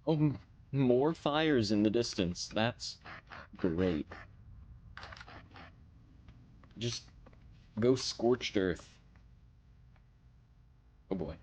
Oh, more fires in the distance. That's great. Just go scorched earth. Oh boy.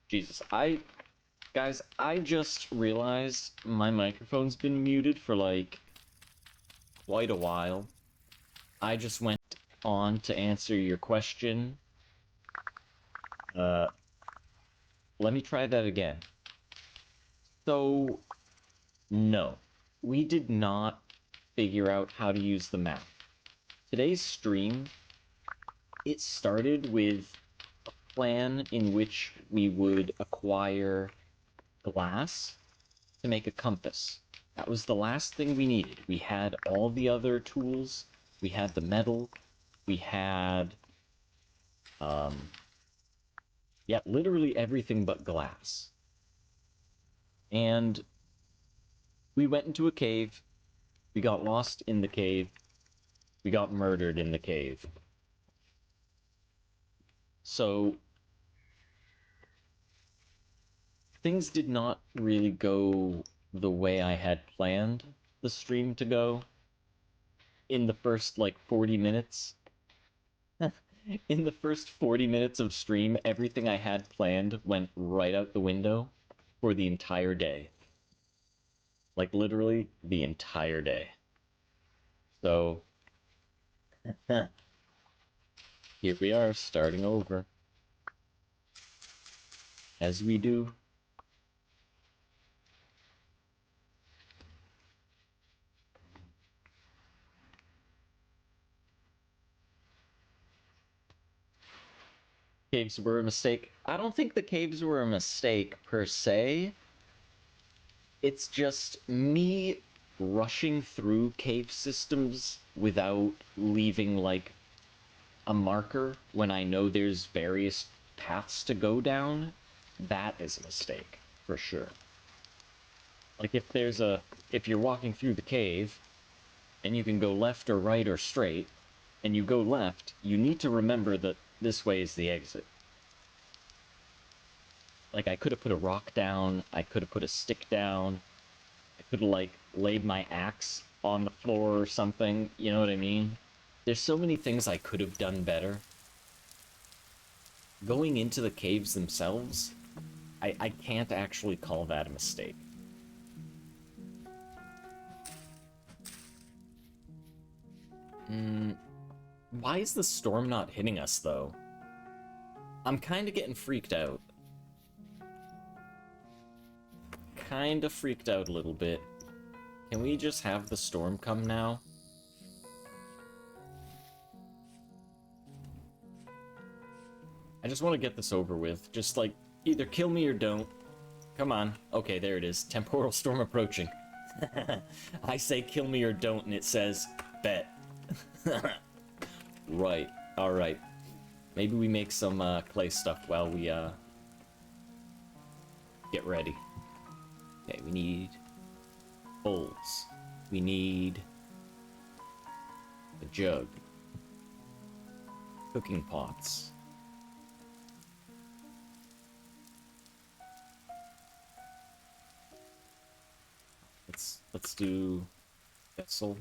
Jesus, guys, I just realized my microphone's been muted for like quite a while. I just went on to answer your question. Uh, Let me try that again. So, no. we did not figure out how to use the map. Today's stream, it started with a plan in which we would acquire glass to make a compass. That was the last thing we needed. We had all the other tools. We had the metal. We had, yeah, literally everything but glass. And we went into a cave. We got lost in the cave. We got murdered in the cave. So things did not really go the way I had planned the stream to go in the first, like, 40 minutes. In the first 40 minutes of stream, everything I had planned went right out the window for the entire day. Like, literally, the entire day. So, here we are, starting over. As we do. Caves were a mistake. I don't think the caves were a mistake, per se. It's just me rushing through cave systems without leaving, like, a marker when I know there's various paths to go down. That is a mistake, for sure. Like, if you're walking through the cave, and you can go left or right or straight, and you go left, you need to remember that this way is the exit. Like, I could have put a rock down, I could have put a stick down, I could have, like, laid my axe on the floor or something, you know what I mean? There's so many things I could have done better. Going into the caves themselves, I can't actually call that a mistake. Why is the storm not hitting us, though? I'm kind of getting freaked out. Kind of freaked out a little bit. Can we just have the storm come now? I just want to get this over with. Just, like, either kill me or don't. Come on. Okay, there it is. Temporal storm approaching. I say kill me or don't, and it says, bet. Right. Alright. Maybe we make some clay stuff while we get ready. Okay, we need bowls. We need a jug. Cooking pots. Let's do vessel.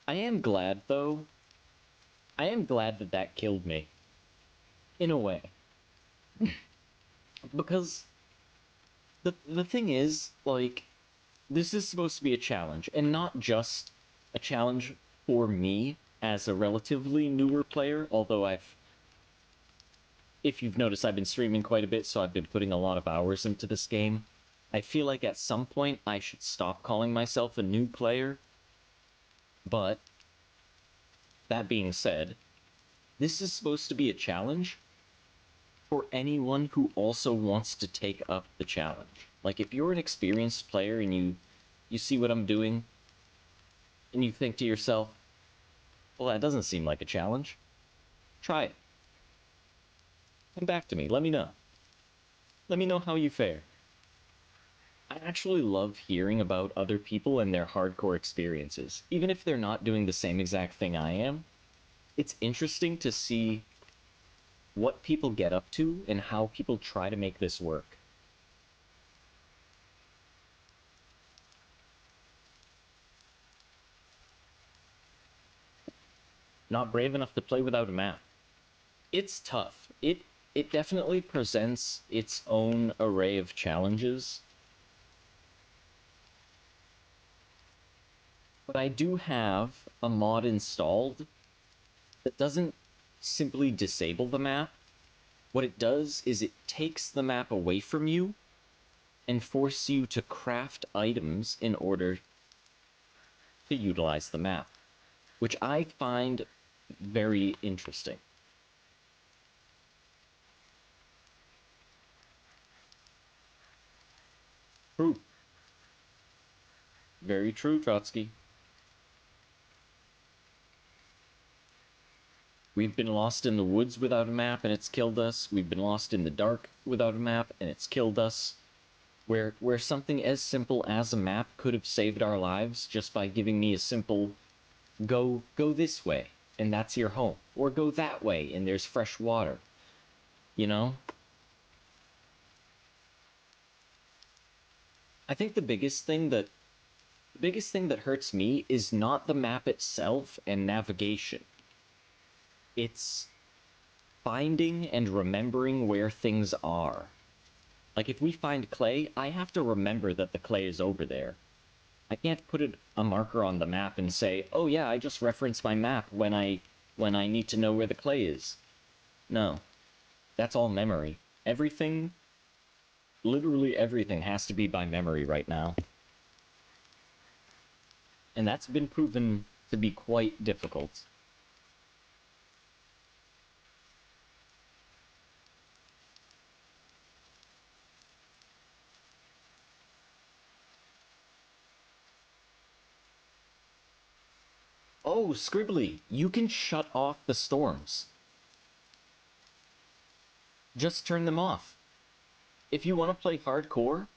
I am glad, though. I am glad that that killed me. In a way. Because the thing is, like, this is supposed to be a challenge, and not just a challenge for me as a relatively newer player, although if you've noticed, I've been streaming quite a bit, so I've been putting a lot of hours into this game. I feel like at some point I should stop calling myself a new player, but that being said, this is supposed to be a challenge for anyone who also wants to take up the challenge. Like, if you're an experienced player and you see what I'm doing, and you think to yourself, well, that doesn't seem like a challenge, try it. Come back to me. Let me know. Let me know how you fare. I actually love hearing about other people and their hardcore experiences. Even if they're not doing the same exact thing I am, it's interesting to see what people get up to and how people try to make this work. Not brave enough to play without a map. It's tough. It definitely presents its own array of challenges. But I do have a mod installed that doesn't simply disable the map. What it does is it takes the map away from you and forces you to craft items in order to utilize the map, which I find very interesting. True. Very true, Trotsky. We've been lost in the woods without a map and it's killed us. We've been lost in the dark without a map and it's killed us. Where something as simple as a map could have saved our lives just by giving me a simple go this way and that's your home, or go that way and there's fresh water. You know? I think the biggest thing that hurts me is not the map itself and navigation. It's finding and remembering where things are. Like, if we find clay, I have to remember that the clay is over there. I can't put a marker on the map and say, oh yeah, I just reference my map when I need to know where the clay is. No. That's all memory. Everything, literally everything, has to be by memory right now. And that's been proven to be quite difficult. Oh, Scribbly, you can shut off the storms. Just turn them off. If you want to play hardcore,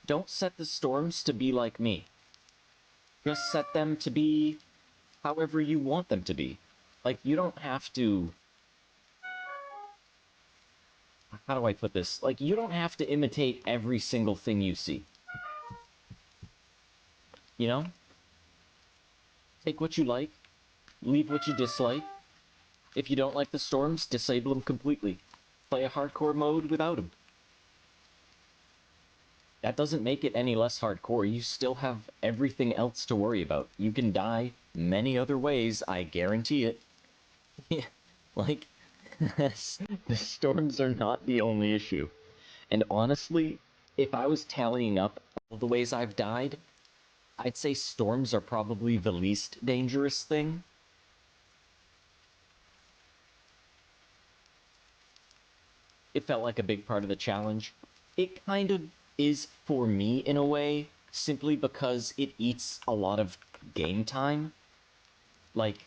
don't set the storms to be like me. Just set them to be however you want them to be. Like, you don't have to... How do I put this? Like, you don't have to imitate every single thing you see. You know? Take what you like, leave what you dislike. If you don't like the storms, disable them completely. Play a hardcore mode without them. That doesn't make it any less hardcore. You still have everything else to worry about. You can die many other ways, I guarantee it. Like, the storms are not the only issue. And honestly, if I was tallying up all the ways I've died, I'd say storms are probably the least dangerous thing. It felt like a big part of the challenge. It kind of is for me in a way, simply because it eats a lot of game time. Like,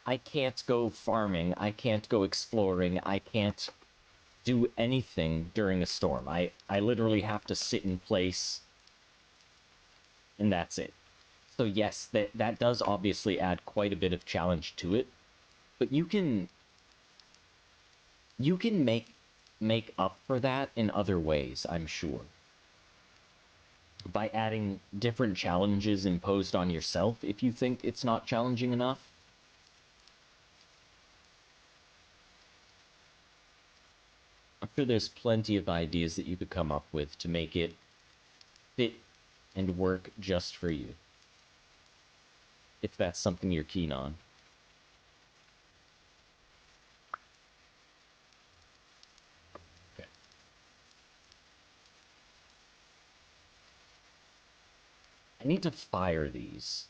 I can't go farming, I can't go exploring, I can't do anything during a storm. I literally have to sit in place, and that's it. So yes, that does obviously add quite a bit of challenge to it, but you can make up for that in other ways, I'm sure. By adding different challenges imposed on yourself if you think it's not challenging enough. I'm sure there's plenty of ideas that you could come up with to make it fit and work just for you, if that's something you're keen on. Okay. I need to fire these.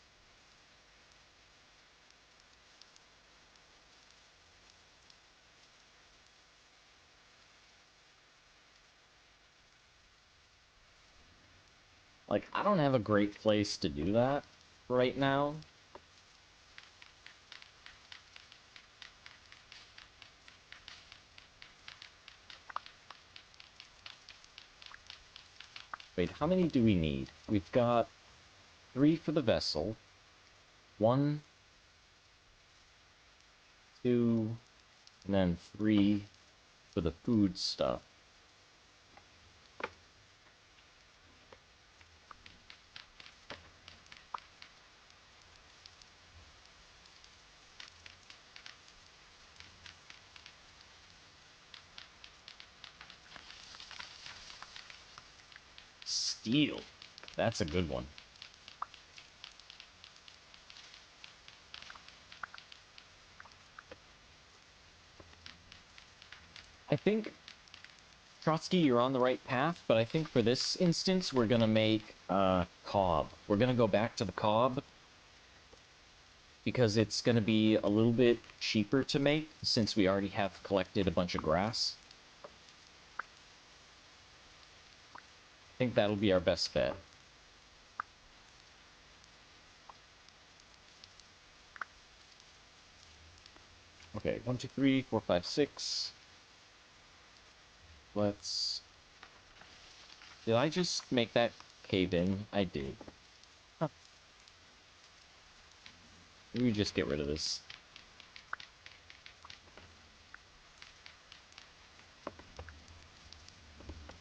Like, I don't have a great place to do that right now. Wait, how many do we need? We've got 3 for the vessel. 1, 2, and then 3 for the food stuff. Steel. That's a good one. I think, Trotsky, you're on the right path, but I think for this instance, we're gonna make cob. We're gonna go back to the cob because it's gonna be a little bit cheaper to make since we already have collected a bunch of grass. I think that'll be our best bet. Okay, 1, 2, 3, 4, 5, 6. Let's... Did I just make that cave in? I did. Huh. Maybe we just get rid of this.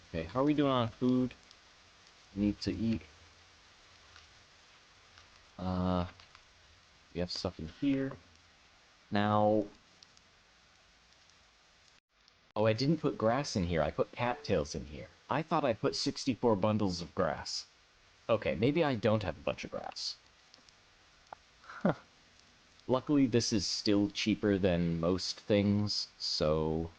Okay, how are we doing on food? Need to eat. We have stuff in here. Now... Oh, I didn't put grass in here. I put cattails in here. I thought I put 64 bundles of grass. Okay, maybe I don't have a bunch of grass. Huh. Luckily, this is still cheaper than most things, so...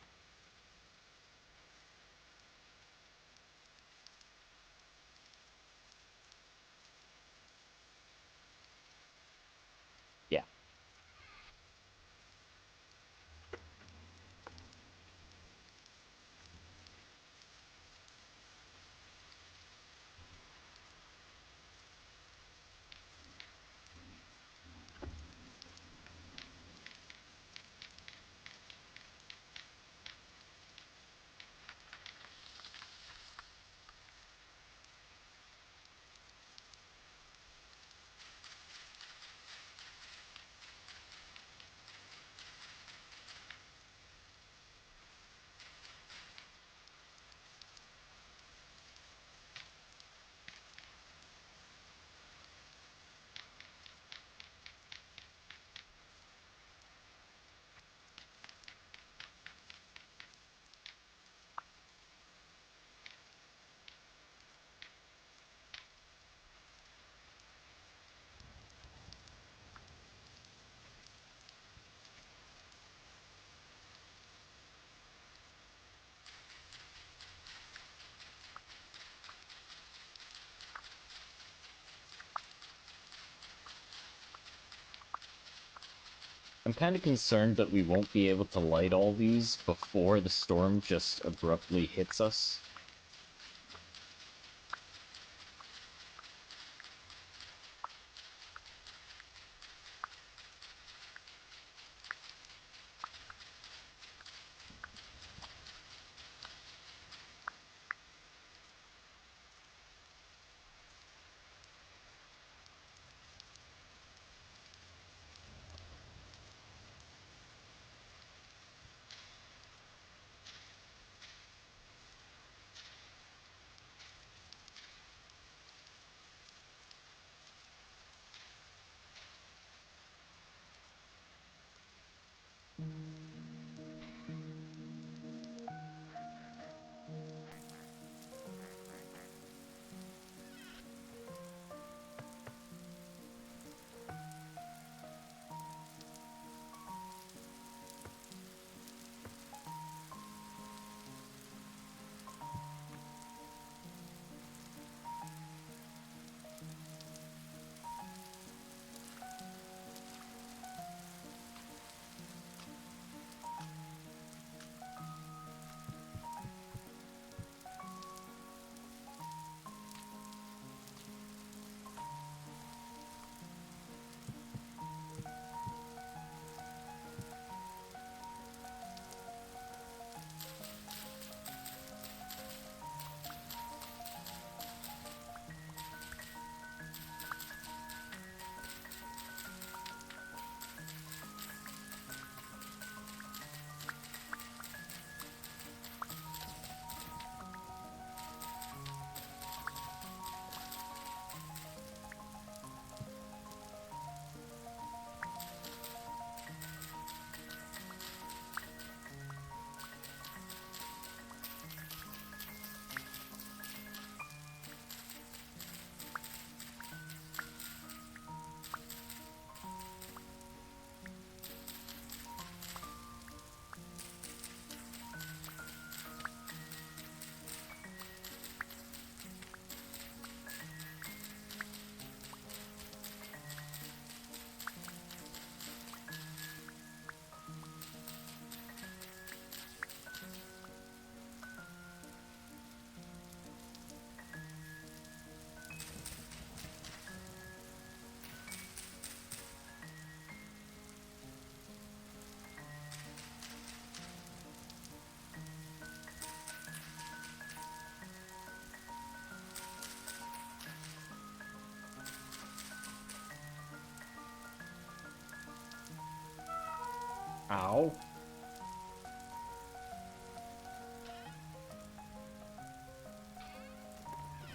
yeah. I'm kind of concerned that we won't be able to light all these before the storm just abruptly hits us.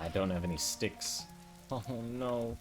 I don't have any sticks. Oh no.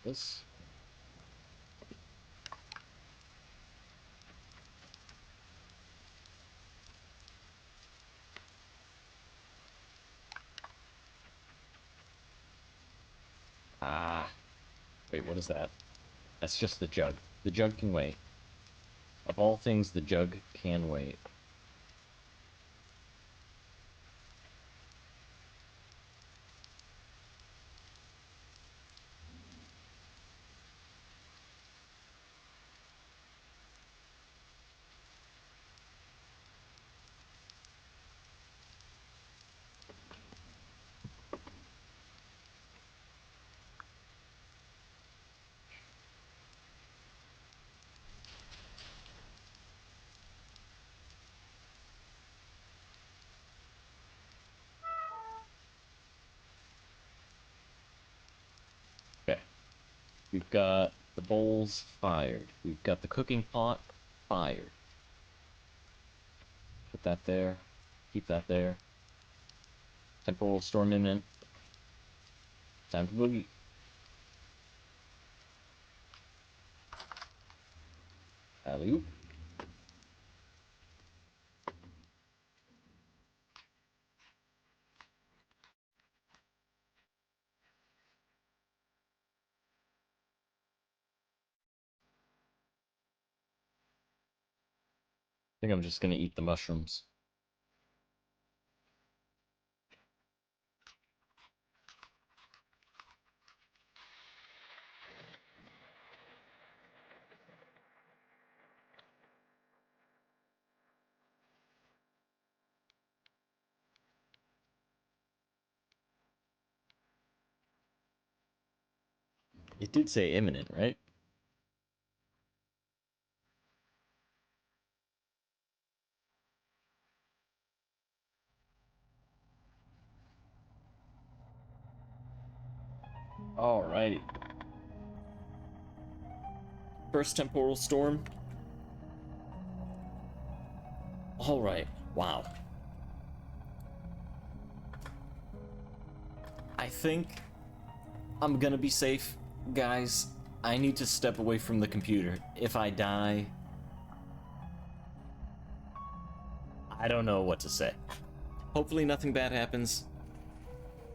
This. Ah. Wait, what is that? That's just the jug. The jug can wait. Of all things, the jug can wait. Okay. We've got the bowls fired. We've got the cooking pot fired. Put that there. Keep that there. Temporal storm imminent. Time to boogie. Alley-oop. I think I'm just gonna eat the mushrooms. It did say imminent, right? Alrighty. First temporal storm. Alright, wow. I think I'm gonna be safe, guys. I need to step away from the computer. If I die, I don't know what to say. Hopefully nothing bad happens.